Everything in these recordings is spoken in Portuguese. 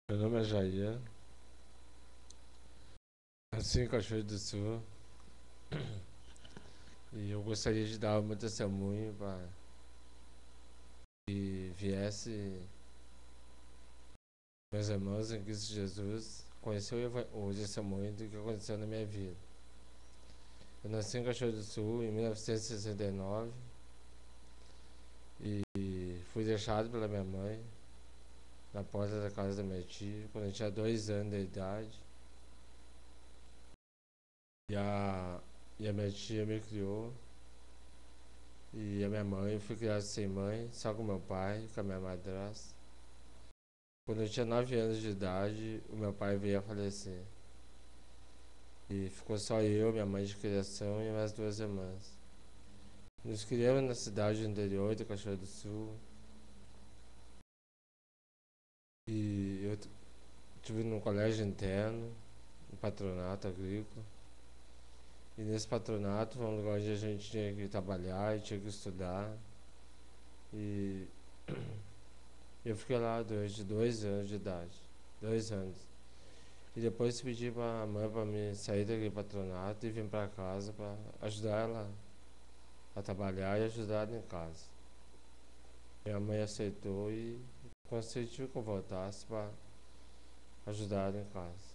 Meu nome é Jair, nasci em Cachoeiro do Sul e eu gostaria de dar o meu testemunho para que viesse meus irmãos em Cristo Jesus conhecer o testemunho do que aconteceu na minha vida. Eu nasci em Cachoeiro do Sul em 1969 e fui deixado pela minha mãe na porta da casa da minha tia quando eu tinha 2 anos de idade e a minha tia me criou. E a minha mãe, eu fui criado sem mãe, só com meu pai, com a minha madrasta. Quando eu tinha 9 anos de idade, o meu pai veio a falecer. E ficou só eu, minha mãe de criação e minhas 2 irmãs. Nos criamos na cidade do interior de Cachoeiro do Sul. E eu estive num colégio interno, um patronato agrícola. E nesse patronato foi um lugar onde a gente tinha que trabalhar e tinha que estudar. E eu fiquei lá durante 2 anos de idade. 2 anos. E depois pedi pra mãe pra me sair daquele patronato e vir pra casa pra ajudar ela a trabalhar e ajudar ela em casa. Minha mãe aceitou e consentiu que eu voltasse pra ajudar ela em casa.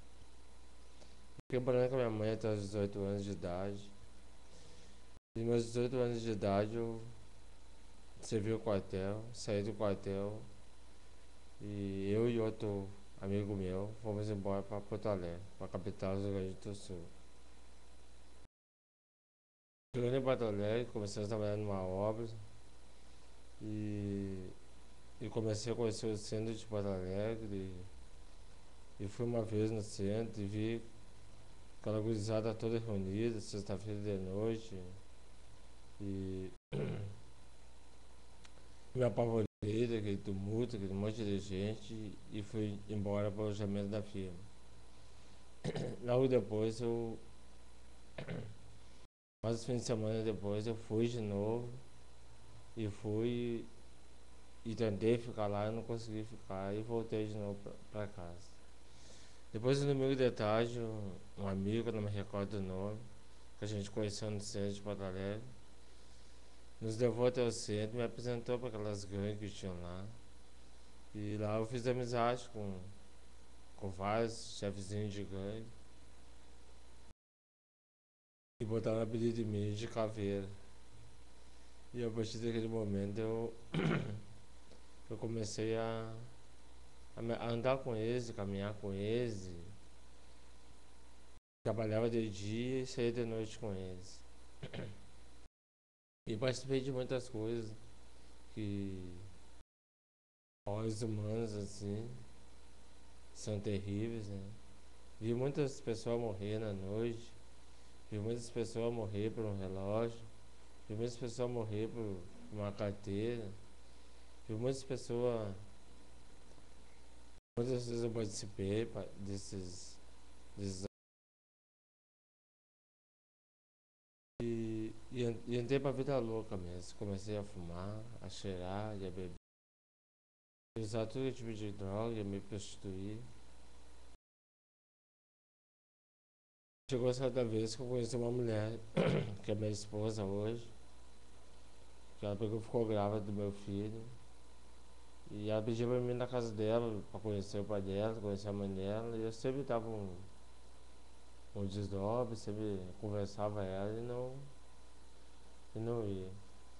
Fiquei morando com a minha mãe até os 18 anos de idade. E meus 18 anos de idade eu servi o quartel, saí do quartel e eu e outro amigo meu fomos embora pra Porto Alegre, pra capital do Rio Grande do Sul. Chegando em Porto Alegre, comecei a trabalhar numa obra e eu comecei a conhecer o centro de Porto Alegre e fui uma vez no centro e vi aquela gurizada toda reunida, sexta-feira de noite, e me apavorei daquele tumulto, aquele monte de gente e fui embora para o alojamento da firma. Logo depois mais fim de semana depois, eu fui de novo e fui e tentei ficar lá e não consegui ficar e voltei de novo pra casa. Depois, no domingo de tarde, um amigo, não me recordo o nome, que a gente conheceu no centro de Porto Alegre, nos levou até o centro, me apresentou para aquelas gangues que tinham lá. E lá eu fiz amizade com vários chefezinhos de gangue e botaram o apelido em mim de caveira. E a partir daquele momento eu comecei a andar com eles, caminhar com eles, trabalhava de dia e saía de noite com eles. E participei de muitas coisas que os humanos assim são terríveis, né? Vi muitas pessoas morrer na noite, vi muitas pessoas morrer por um relógio, vi muitas pessoas morrer por uma carteira, vi muitas pessoas. Muitas vezes eu participei desses e entrei pra vida louca mesmo. Comecei a fumar, a cheirar e a beber. Usar todo tipo de droga, me prostituir. Chegou certa vez que eu conheci uma mulher, que é minha esposa hoje, que ela pegou, ficou grávida do meu filho. E ela pediu pra mim ir na casa dela pra conhecer o pai dela, conhecer a mãe dela. E eu sempre dava um desdobre, sempre conversava ela e não ia.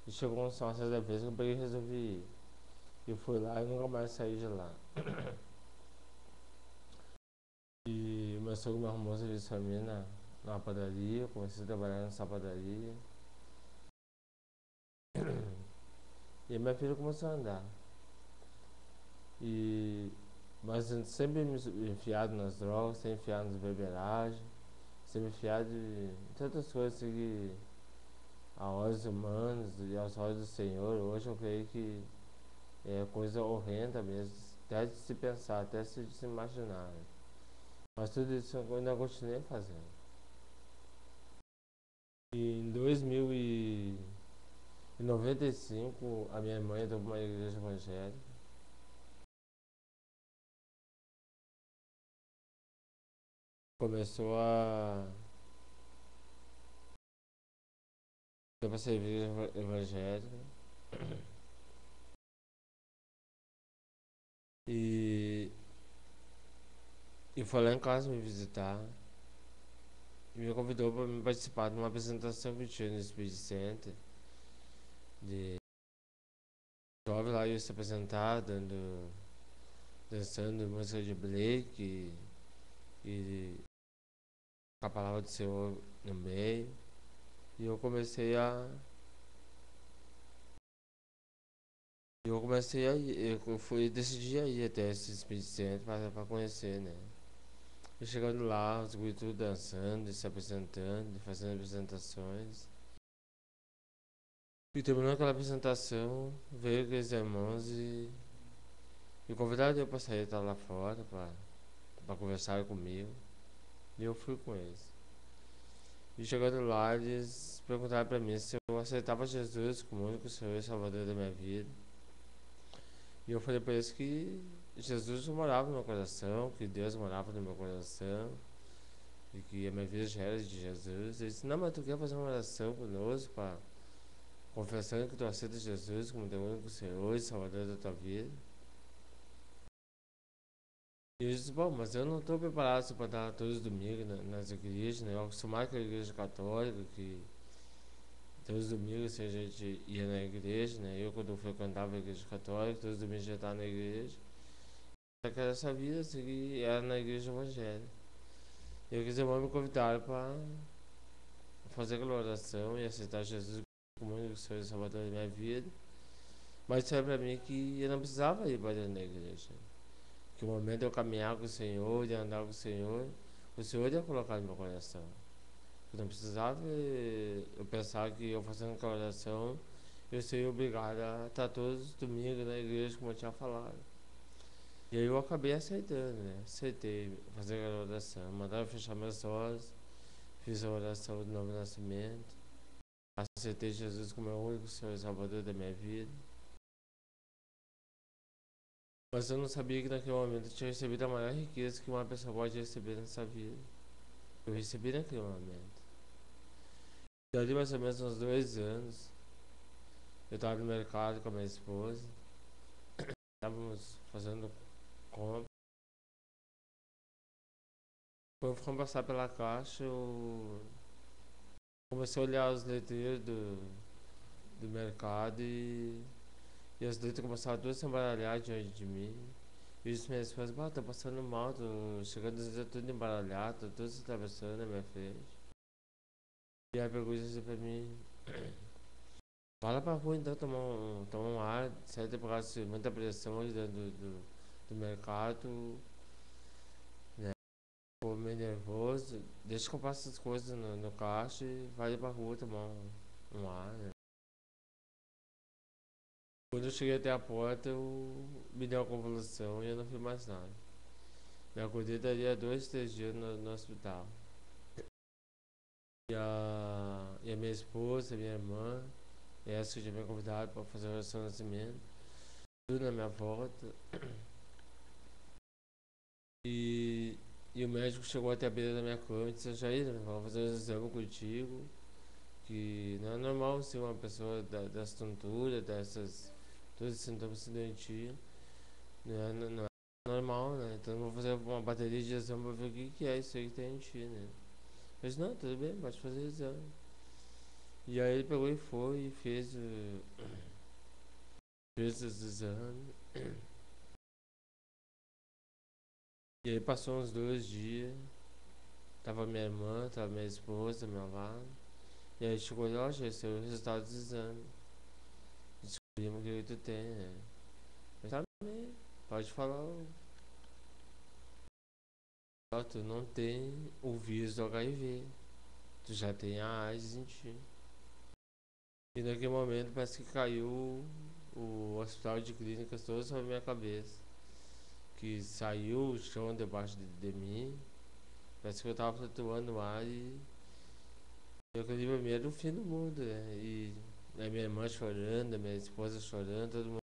E chegou uma certa vez que eu peguei e resolvi ir. E fui lá e nunca mais saí de lá. E meu sogro me arrumou serviço pra mim na padaria, eu comecei a trabalhar nessa padaria. E minha filha começou a andar. E mas sempre me enfiado nas drogas, sempre enfiado nas beberagens, sempre enfiado em tantas coisas assim que a olhos humanos e aos olhos do Senhor, hoje eu creio que é coisa horrenda mesmo, até de se pensar, até de se imaginar, né? Mas tudo isso eu ainda continuei fazendo. E em 2095 a minha mãe entrou para uma igreja evangélica começou a ir pra servir evangélica e, e foi lá em casa me visitar e me convidou para me participar de uma apresentação que tinha no Speed Center de jovens lá ia se apresentar dançando música de Blake e com a palavra do Senhor no meio. E eu comecei a ir, eu fui decidi a ir até esse Speed Center para conhecer, né? E chegando lá, os guri tudo dançando, se apresentando, fazendo apresentações. E terminou aquela apresentação, veio aqueles irmãos e convidaram eu para sair, estar lá fora, para conversar comigo. E eu fui com eles. E chegando lá, eles perguntaram para mim se eu aceitava Jesus como o único Senhor e Salvador da minha vida. E eu falei para eles que Jesus morava no meu coração, que Deus morava no meu coração, e que a minha vida já era de Jesus. Eles disse, não, mas tu quer fazer uma oração conosco, confessando que tu aceita Jesus como teu único Senhor e Salvador da tua vida? E eu disse, bom, mas eu não estou preparado para estar todos os domingos nas igrejas, né? Eu acostumado com a igreja católica, que todos os domingos a gente ia na igreja, né? Eu quando frequentava a igreja católica, todos os domingos já estava na igreja. Só que essa vida assim, era na igreja evangélica. E aqueles irmãos me convidaram para fazer aquela oração e aceitar Jesus como único Senhor e Salvador da minha vida. Mas disseram para mim que eu não precisava ir para dentro da igreja. Que o momento de eu caminhar com o Senhor, de andar com o Senhor ia colocar no meu coração. Eu não precisava eu pensar que eu fazendo aquela oração, eu seria obrigado a estar todos os domingos na igreja, como eu tinha falado. E aí eu acabei aceitando, né? Aceitei fazer aquela oração. Mandaram fechar meus olhos, fiz a oração do novo nascimento. Aceitei Jesus como meu único Senhor e Salvador da minha vida. Mas eu não sabia que naquele momento eu tinha recebido a maior riqueza que uma pessoa pode receber nessa vida. Eu recebi naquele momento. E ali mais ou menos uns 2 anos, eu estava no mercado com a minha esposa. Estávamos fazendo compra. Quando fomos passar pela caixa, eu comecei a olhar os letreiros do mercado e as letras começaram todas a se embaralhar diante de mim. E disse minha esposa, tô passando mal, tô chegando a dizer tudo embaralhado, tô tudo se atravessando na minha frente. E aí pegou e disse pra mim, vai lá pra rua então tomar um ar, sai por causa de muita pressão ali dentro do mercado, né? Ficou meio nervoso, deixa que eu passo as coisas no caixa e vai pra rua tomar um ar, né? Quando eu cheguei até a porta, eu me deu uma convulsão e eu não fiz mais nada. Me acordei dali há 2, 3 dias no hospital. E a minha esposa, a minha irmã, essa que já me convidado para fazer o oração de nascimento, tudo na minha volta. E, e o médico chegou até a beira da minha cama e disse, Jair, vou fazer um exame contigo, que não é normal ser uma pessoa dessa tontura, todos esses sintomas se doentio, não é normal, né? Então eu vou fazer uma bateria de exame para ver o que é isso aí que tem em ti, né? Eu disse, não, tudo bem, pode fazer o exame. E aí ele pegou e foi e fez os exames. E aí passou uns 2 dias, tava minha irmã, tava minha esposa ao meu lado. E aí chegou e ó, esse é o resultado dos exames. Descobrimos que tu tem, né? Mas tá bem, pode falar, ó, tu não tem o vírus do HIV. Tu já tem a AIDS em ti. E naquele momento parece que caiu o hospital de clínicas todo sobre a minha cabeça. Que saiu o chão debaixo de mim. Parece que eu tava flutuando no ar e eu acredito pra mim era o fim do mundo, né? E a minha irmã chorando, a minha esposa chorando, todo mundo